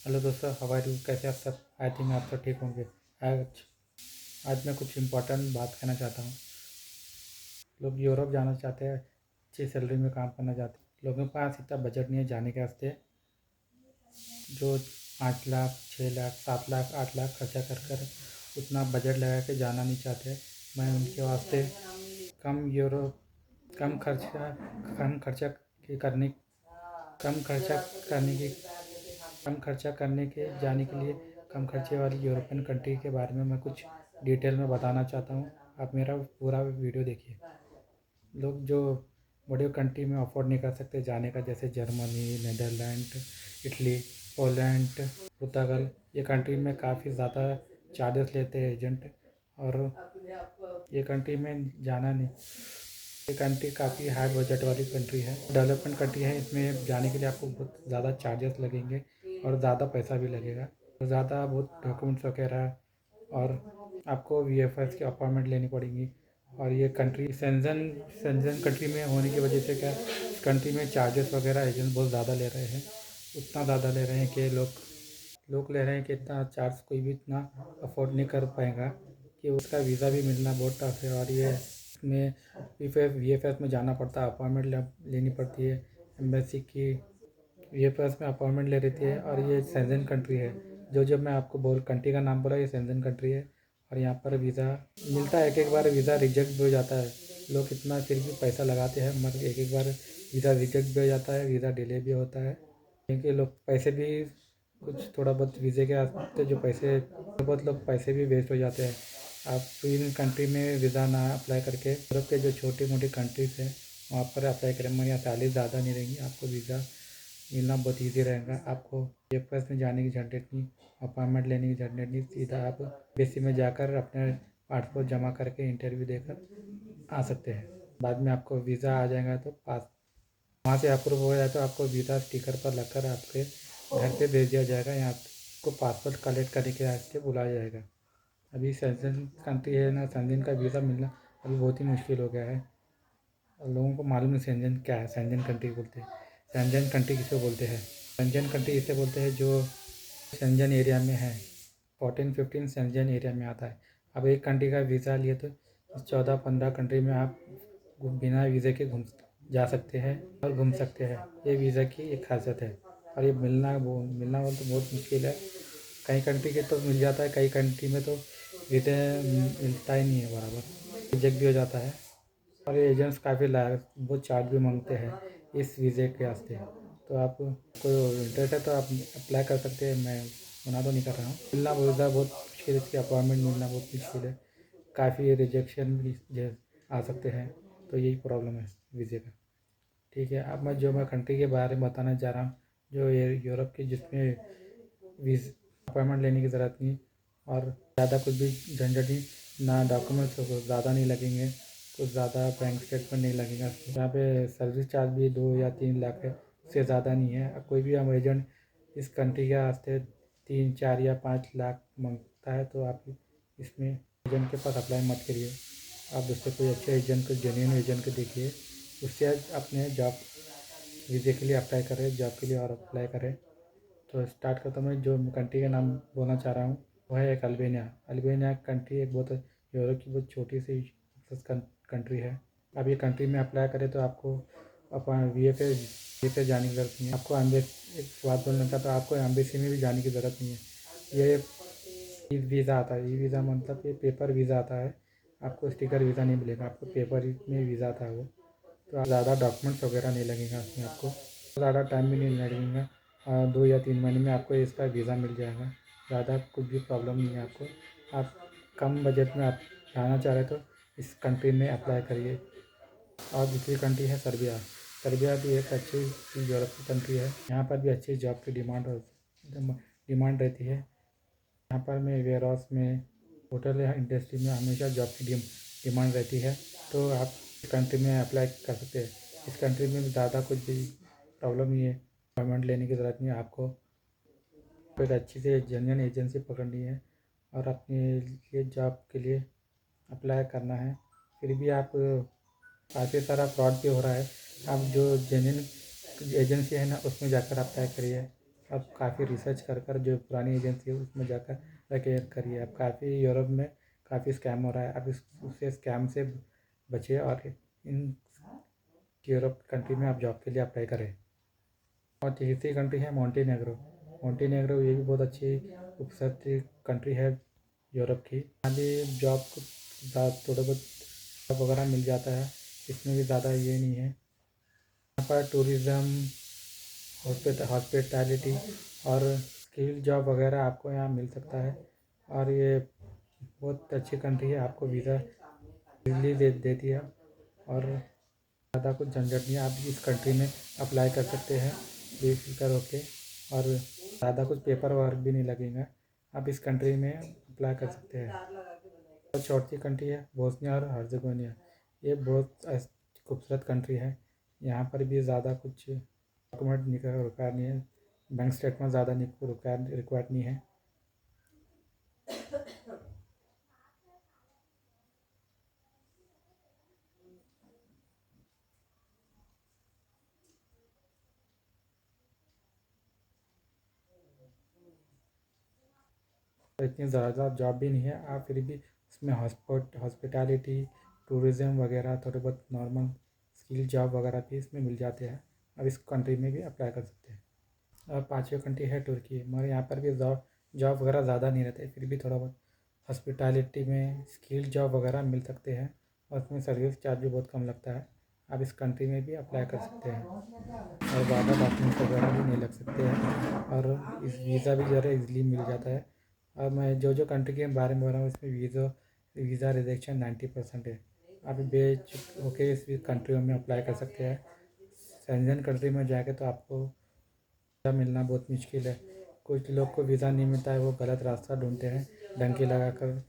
Hello दोस्तों, how are you? कैसे आप सब? आई थिंक आप सब ठीक होंगे। आज आज मैं कुछ इम्पोर्टेंट बात कहना चाहता हूँ। लोग यूरोप जाना चाहते हैं, अच्छी सैलरी में काम करना चाहते हैं। लोगों के पास इतना बजट नहीं है जाने के वास्ते। जो 5 लाख 6 लाख 7 लाख 8 लाख खर्चा कर कर उतना बजट लगा के जाना नहीं चाहते। मैं उनके वास्ते कम यूरो कम खर्चा कम खर्चा की करने कम खर्चा करने की कम खर्चा करने के जाने के लिए कम खर्चे वाली यूरोपियन कंट्री के बारे में मैं कुछ डिटेल में बताना चाहता हूँ। आप मेरा पूरा वीडियो देखिए। लोग जो बड़े कंट्री में अफोर्ड नहीं कर सकते जाने का, जैसे जर्मनी, नीदरलैंड, इटली, पोलैंड, पुर्तगाल, ये कंट्री में काफ़ी ज़्यादा चार्जेस लेते हैं एजेंट। और ये कंट्री में जाना नहीं, ये कंट्री काफ़ी हाई बजट वाली कंट्री है, डेवलपमेंट कंट्री है। इसमें जाने के लिए आपको बहुत ज़्यादा चार्जेस लगेंगे और ज़्यादा पैसा भी लगेगा, और ज़्यादा बहुत डॉक्यूमेंट्स वगैरह, और आपको वीएफएस की अपॉइंटमेंट लेनी पड़ेगी। और ये कंट्री सेंजन कंट्री में होने की वजह से क्या, इस कंट्री में चार्जेस वगैरह एजेंट बहुत ज़्यादा ले रहे हैं। उतना ज़्यादा ले रहे हैं कि लोग ले रहे हैं कि इतना चार्ज कोई भी इतना अफोर्ड नहीं कर पाएगा, कि उसका वीज़ा भी मिलना बहुत टफ है। और ये इसमें वीएफएस में जाना पड़ता है, अपॉइंटमेंट लेनी पड़ती है। एम्बेसी की वीएफएस में अपॉइंटमेंट ले रही है। और ये सेंजन कंट्री है। जो मैं आपको कंट्री का नाम बोला, ये सेंजन कंट्री है। और यहाँ पर वीज़ा मिलता है, एक बार वीज़ा रिजेक्ट भी हो जाता है। लोग इतना फिर भी पैसा लगाते हैं, मगर एक बार वीज़ा रिजेक्ट भी हो जाता है, वीज़ा डिले भी होता है, क्योंकि लोग पैसे भी कुछ थोड़ा बहुत वीज़े के आते जो पैसे बहुत लोग पैसे भी वेस्ट हो जाते हैं। आप इन कंट्री में वीज़ा ना अप्लाई करके यूरोप के जो छोटी मोटी कंट्रीज़ हैं वहाँ पर अप्लाई करें, मगर यहाँ सैलरी ज़्यादा नहीं रहेंगी, आपको वीज़ा मिलना बहुत ईजी रहेगा। आपको पेपर्स में जाने की झंझट नहीं, अपॉइंटमेंट लेने की झंझट नहीं, सीधा आप बेसी में जाकर अपने पासपोर्ट जमा करके इंटरव्यू देकर आ सकते हैं। बाद में आपको वीज़ा आ जाएगा तो पास वहाँ से अप्रूव हो जाए तो आपको वीज़ा स्टिकर पर लगकर आपके घर पे भेज दिया जाएगा। यहाँ आपको पासपोर्ट कलेक्ट करने के वास्ते बुलाया जाएगा। अभी सेंजन कंट्री है ना, सेंजन का वीज़ा मिलना अभी बहुत ही मुश्किल हो गया है। और लोगों को मालूम नहीं सेंजन क्या है, सेंजन कंट्री बोलते हैं। सेंजन कंट्री किसे बोलते हैं? सेंजन कंट्री इसे बोलते हैं जो सेंजन एरिया में है, 14-15 सेंजन एरिया में आता है। अब एक कंट्री का वीज़ा लिए तो 14-15 कंट्री में आप बिना वीज़े के घूम जा सकते हैं और घूम सकते हैं। ये वीज़ा की एक खासियत है। और ये मिलना वो तो बहुत मुश्किल है। कई कंट्री के तो मिल जाता है, कई कंट्री में तो वीज़े मिलता ही नहीं है, बराबर रिजेक्ट भी हो जाता है। और ये एजेंट्स काफ़ी बहुत चार्ज भी मांगते हैं इस वीज़े के वास्ते। तो आप कोई इंटरेस्ट है तो आप अप्लाई कर सकते हैं, मैं मना तो नहीं कर रहा हूँ। मिलना वीज़ा बहुत मुश्किल है, इसकी अपॉइंटमेंट मिलना बहुत मुश्किल है, काफ़ी रिजेक्शन भी आ सकते हैं। तो यही प्रॉब्लम है वीज़े का। ठीक है, अब मैं कंट्री के बारे में बताना चाह रहा हूँ, जो ये यूरोप की, जिसमें वीज़ अपॉइंटमेंट लेने की ज़रूरत नहीं, और ज़्यादा कुछ भी झंझट नहीं, ना डॉक्यूमेंट्स ज़्यादा नहीं लगेंगे, कुछ ज़्यादा बैंक स्टेटमेंट नहीं लगेगा। यहाँ पे सर्विस चार्ज भी 2 या 3 लाख है, उससे ज़्यादा नहीं है। अब कोई भी हम एजेंट इस कंट्री के वास्ते 3, 4 या 5 लाख मांगता है तो आप इसमें एजेंट के पास अप्लाई मत करिए। आप दूसरे कोई अच्छे एजेंट को, जेन्युइन एजेंट को देखिए, उससे अपने जॉब वीज़े के लिए अप्लाई करें, जॉब के लिए और अप्लाई करें। तो स्टार्ट करता हूँ। मैं जो कंट्री का नाम बोलना चाह रहा हूँ वो है एक अल्बानिया। अल्बानिया कंट्री एक बहुत यूरोप की बहुत छोटी सी कंट्री है। अब ये कंट्री में अप्लाई करें तो आपको अपन वी ए पे जाने की ज़रूरत नहीं है। आपको एक बात बोलना चाहता हूँ, आपको एम्बेसी में भी जाने की ज़रूरत नहीं है। ये ई वीज़ा आता है, ई वीज़ा मतलब ये पेपर वीज़ा आता है। आपको स्टिकर वीज़ा नहीं मिलेगा, आपको पेपर में वीज़ा आता है वो। तो आप ज़्यादा डॉक्यूमेंट्स वगैरह नहीं लगेगा उसमें, आपको ज़्यादा टाइम भी नहीं लगेगा। 2 या 3 महीने में आपको इसका वीज़ा मिल जाएगा। ज़्यादा कुछ भी प्रॉब्लम नहीं है आपको। आप कम बजट में आप जाना चाह रहे तो इस कंट्री में अप्लाई करिए। और दूसरी कंट्री है सर्बिया। सर्बिया भी एक अच्छी यूरोप की कंट्री है। यहाँ पर भी अच्छी जॉब की डिमांड रहती है। यहाँ पर में वेयर हाउस में, होटल या इंडस्ट्री में हमेशा जॉब की डिमांड रहती है। तो आप इस कंट्री में अप्लाई कर सकते हैं। इस कंट्री में ज़्यादा कुछ भी प्रॉब्लम नहीं है, अपॉइंटमेंट लेने की ज़रूरत नहीं है आपको। एक अच्छी से जेन्युइन एजेंसी पकड़नी है और अपने लिए जॉब के लिए अप्लाई करना है। फिर भी आप काफ़ी सारा फ्रॉड भी हो रहा है। आप जो जेन्युइन एजेंसी है ना, उसमें जाकर अप्लाई करिए। अब काफ़ी रिसर्च कर जो पुरानी एजेंसी है उसमें जाकर रखे करिए। अब काफ़ी यूरोप में काफ़ी स्कैम हो रहा है। अब उससे स्कैम से बचिए और इन यूरोप कंट्री में आप जॉब के लिए अप्लाई करें। और तीसरी कंट्री है मोंटेनेग्रो। मोंटेनेग्रो ये भी बहुत अच्छी खूबसूरत कंट्री है यूरोप की। यहाँ भी जॉब को थोड़ा बहुत जॉब वगैरह मिल जाता है, इसमें भी ज़्यादा ये नहीं है। यहाँ पर टूरिज़्म, हॉस्पिटैलिटी और स्किल जॉब वगैरह आपको यहाँ मिल सकता है। और ये बहुत अच्छी कंट्री है, आपको वीज़ा इजली देती है और ज़्यादा कुछ झंझट नहीं है। आप इस कंट्री में अप्लाई कर सकते हैं बेफिक्र होके, और ज़्यादा कुछ पेपर वर्क भी नहीं लगेगा। आप इस कंट्री में अप्लाई कर सकते हैं। और चौथी कंट्री है बोस्निया और हर्जेगोविना। ये बहुत खूबसूरत कंट्री है। यहाँ पर भी ज़्यादा कुछ डॉक्यूमेंट रिक्वायर नहीं है, बैंक स्टेटमेंट ज़्यादा रिक्वायर्ड नहीं है। तो इतनी ज़्यादा जॉब भी नहीं है, आप फिर भी इसमें हॉस्पिटैलिटी, टूरिज़्म वगैरह थोड़े बहुत नॉर्मल स्किल जॉब वगैरह भी इसमें मिल जाते हैं। अब इस कंट्री में भी अप्लाई कर सकते हैं। और पाँचवीं कंट्री है तुर्की। मगर यहाँ पर भी जॉब वगैरह ज़्यादा नहीं रहते, फिर भी थोड़ा बहुत हॉस्पिटैलिटी में स्किल जॉब वगैरह मिल सकते हैं और उसमें सर्विस चार्ज भी बहुत कम लगता है। आप इस कंट्री में भी अप्लाई कर सकते हैं और ज़्यादा डॉक्यूमेंट्स वगैरह भी नहीं लग सकते हैं और इस वीज़ा भी ज़रा इजीली मिल जाता है। और मैं जो कंट्री के बारे में बोल रहा हूँ इसमें वीज़ा रिजेक्शन 90% है। आप बेच होके इस कंट्रियों में अप्लाई कर सकते हैं। शेंजन कंट्री में जाके तो आपको वीज़ा मिलना बहुत मुश्किल है। कुछ लोग को वीज़ा नहीं मिलता है, वो गलत रास्ता ढूंढते हैं, डंकी लगाकर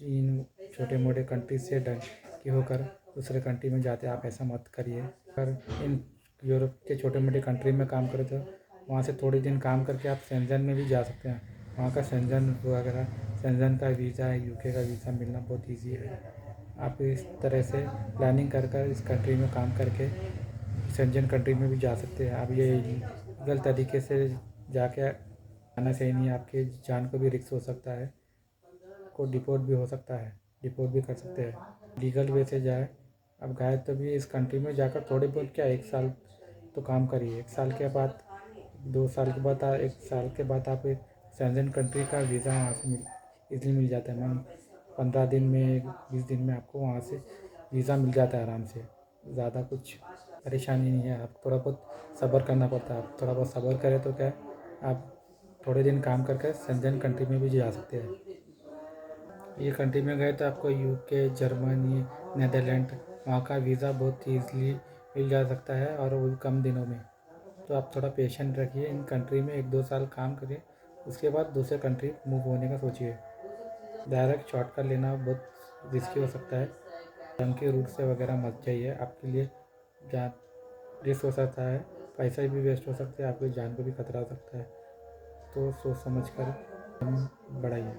इन छोटे मोटे कंट्री से डंकी होकर दूसरे कंट्री में जाते हैं। आप ऐसा मत करिए। पर इन यूरोप के छोटे मोटे कंट्री में काम करें तो वहाँ से थोड़े दिन काम करके आप शेंजन में भी जा सकते हैं। वहाँ का शेंजन वगैरह, शेंजन का वीज़ा है, यूके का वीज़ा मिलना बहुत ईजी है। आप इस तरह से प्लानिंग कर इस कंट्री में काम करके शेंजन कंट्री में भी जा सकते हैं। आप ये गलत तरीके से जाके आना सही नहीं है, आपके जान को भी रिस्क हो सकता है, को डिपोर्ट भी हो सकता है, डिपोर्ट भी कर सकते हैं। लीगल वे से जाए, अब गए तो भी इस कंट्री में जाकर थोड़े बहुत क्या 1 साल तो काम करिए। 1 साल के बाद, 2 साल के बाद, 1 साल के बाद आप शेंजन कंट्री का वीज़ा वहाँ से इजली मिल जाता है। मैम 15 दिन में, 20 दिन में आपको वहाँ से वीज़ा मिल जाता है आराम से। ज़्यादा कुछ परेशानी नहीं है। आप थोड़ा बहुत सब्र करना पड़ता है। आप थोड़ा बहुत सब्र करें तो क्या है, आप थोड़े दिन काम करके शेंजन कंट्री में भी जा सकते हैं। ये कंट्री में गए तो आपको यूके, जर्मनी, नेदरलैंड वहाँ का वीज़ा बहुत ईज़िली मिल जा सकता है और वो भी कम दिनों में। तो आप थोड़ा पेशेंट रखिए, इन कंट्री में 1-2 साल काम करिए, उसके बाद दूसरे कंट्री मूव होने का सोचिए। डायरेक्ट शॉर्टकट लेना बहुत रिस्की हो सकता है। के रूट से वगैरह मत जाइए, आपके लिए जहाँ रिस्क हो सकता है, पैसा भी वेस्ट हो सकता है, आपकी जान को भी खतरा हो सकता है। तो सोच समझ कर हम बढ़ाइए।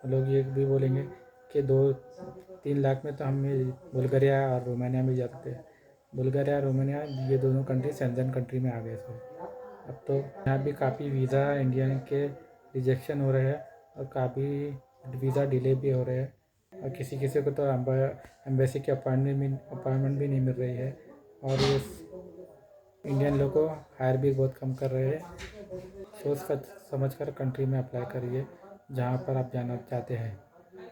लोग ये भी बोलेंगे कि 2-3 लाख में तो हम बुल्गारिया और रोमानिया में जा सकते हैं। बुल्गारिया और रोमानिया ये दोनों कंट्री शेंजन कंट्री में आ गए थे। अब तो यहाँ भी काफ़ी वीज़ा इंडियन के रिजेक्शन हो रहे हैं और काफ़ी वीज़ा डिले भी हो रहे हैं और किसी किसी को तो एम्बेसी की अपॉइंटमेंट भी नहीं मिल रही है। और ये इंडियन लोग को हायर भी बहुत कम कर रहे हैं। सोच कर समझ कर कंट्री में अप्लाई करिए जहाँ पर आप जाना चाहते हैं।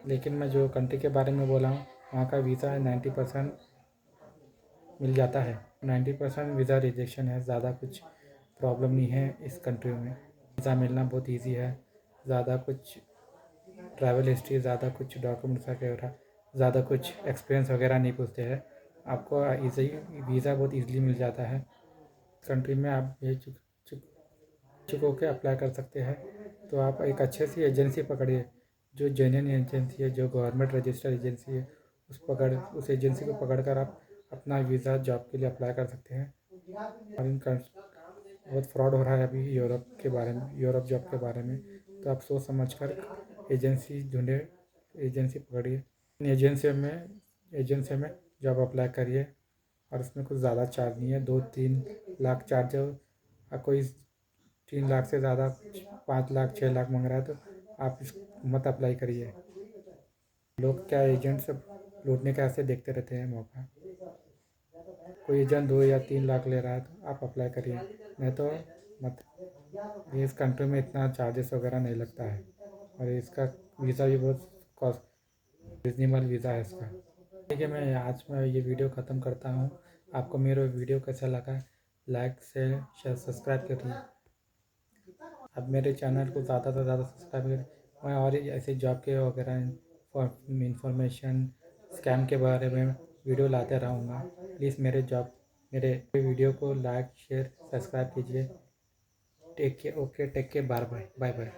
लेकिन मैं जो कंट्री के बारे में बोला हूँ वहाँ का वीज़ा 90% मिल जाता है। 90% वीज़ा रिजेक्शन है, ज़्यादा कुछ प्रॉब्लम नहीं है इस कंट्री में। वीज़ा मिलना बहुत इजी है, ज़्यादा कुछ ट्रैवल हिस्ट्री, ज़्यादा कुछ डॉक्यूमेंट्स वगैरह, ज़्यादा कुछ एक्सपीरियंस वगैरह नहीं पूछते हैं। आपको ईजी वीज़ा बहुत ईज़िली मिल जाता है। कंट्री में आप चुक होकर अप्लाई कर सकते हैं। तो आप एक अच्छे सी एजेंसी पकड़िए, जो जेन्युइन एजेंसी है, जो गवर्नमेंट रजिस्टर्ड एजेंसी है, उस एजेंसी को पकड़ कर आप अपना वीज़ा जॉब के लिए अप्लाई कर सकते हैं। और इनका बहुत फ्रॉड हो रहा है अभी यूरोप के बारे में, यूरोप जॉब के बारे में। तो आप सोच समझ कर एजेंसी ढूंढे, एजेंसी पकड़िए। इन एजेंसी में जॉब अप्लाई करिए और उसमें कुछ ज़्यादा चार्ज नहीं है, 2-3 लाख चार्ज है। कोई 3 लाख से ज़्यादा 5 लाख 6 लाख मांग रहा है तो आप मत अप्लाई करिए। लोग क्या एजेंट से लूटने का ऐसे देखते रहते हैं मौका। कोई एजेंट 2 या 3 लाख ले रहा है तो आप अप्लाई करिए, नहीं तो मत। ये इस कंट्री में इतना चार्जेस वगैरह नहीं लगता है और इसका वीज़ा भी बहुत कॉस्ट रिजनेबल वीज़ा है इसका। ठीक है, मैं ये वीडियो ख़त्म करता हूँ। आपको मेरा वीडियो कैसा लगा, लाइक शेयर सब्सक्राइब करिए। आप मेरे चैनल को ज़्यादा से ज़्यादा सब्सक्राइब करें। मैं और ऐसे जॉब के वगैरह इंफॉर्मेशन स्कैम के बारे में वीडियो लाते रहूँगा। प्लीज़ मेरे वीडियो को लाइक शेयर सब्सक्राइब कीजिए। Take care, okay, take care, bye bye, bye bye.